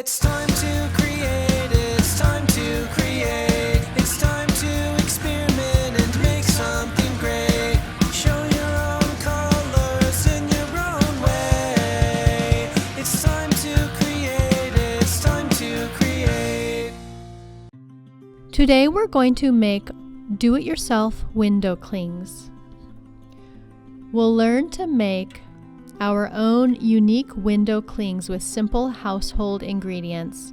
It's time to create, it's time to create, it's time to experiment and make something great. Show your own colors in your own way. It's time to create, it's time to create. Today we're going to make do-it-yourself window clings. We'll learn to make our own unique window clings with simple household ingredients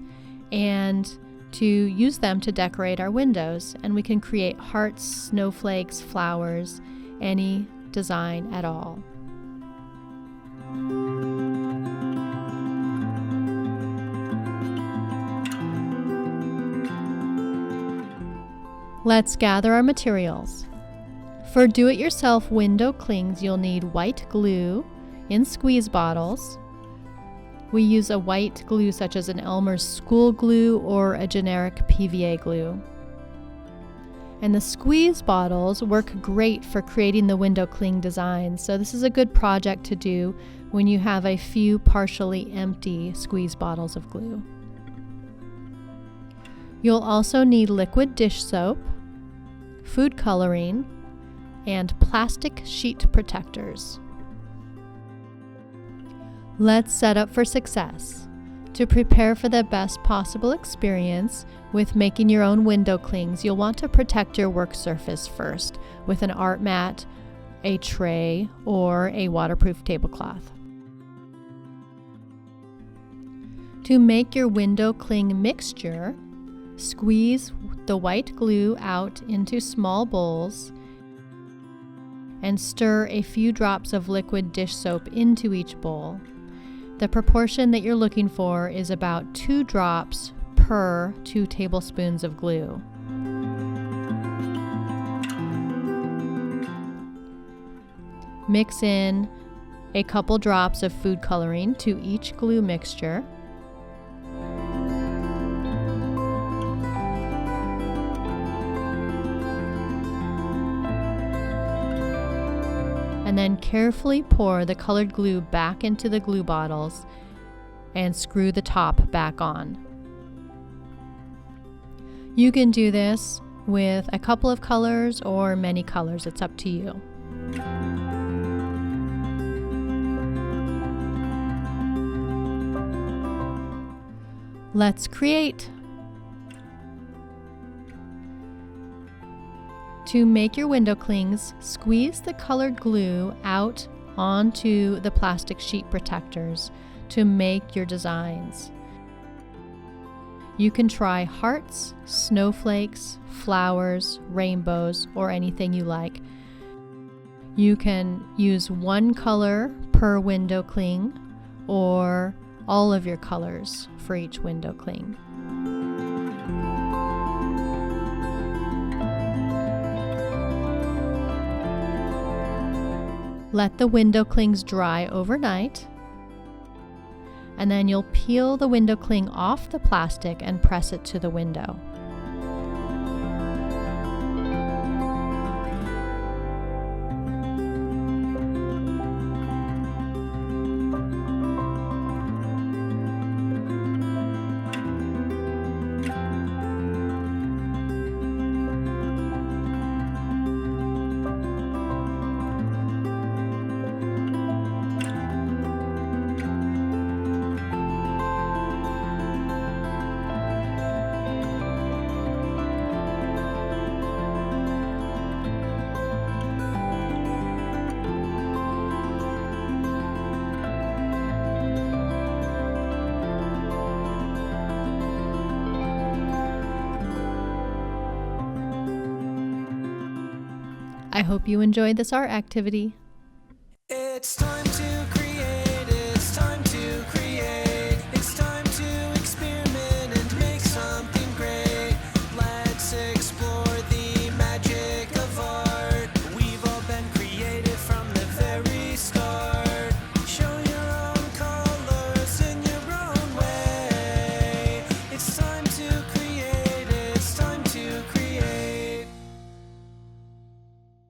and to use them to decorate our windows. And we can create hearts, snowflakes, flowers, any design at all. Let's gather our materials. For do-it-yourself window clings, you'll need white glue in squeeze bottles. We use a white glue such as an Elmer's school glue or a generic PVA glue. And the squeeze bottles work great for creating the window cling designs, so this is a good project to do when you have a few partially empty squeeze bottles of glue. You'll also need liquid dish soap, food coloring, and plastic sheet protectors. Let's set up for success. To prepare for the best possible experience with making your own window clings, you'll want to protect your work surface first with an art mat, a tray, or a waterproof tablecloth. To make your window cling mixture, squeeze the white glue out into small bowls and stir a few drops of liquid dish soap into each bowl. The proportion that you're looking for is about 2 drops per 2 tablespoons of glue. Mix in a couple drops of food coloring to each glue mixture. And then carefully pour the colored glue back into the glue bottles and screw the top back on. You can do this with a couple of colors or many colors, it's up to you. Let's create. To make your window clings, squeeze the colored glue out onto the plastic sheet protectors to make your designs. You can try hearts, snowflakes, flowers, rainbows, or anything you like. You can use one color per window cling or all of your colors for each window cling. Let the window clings dry overnight, and then you'll peel the window cling off the plastic and press it to the window. I hope you enjoyed this art activity. It's time to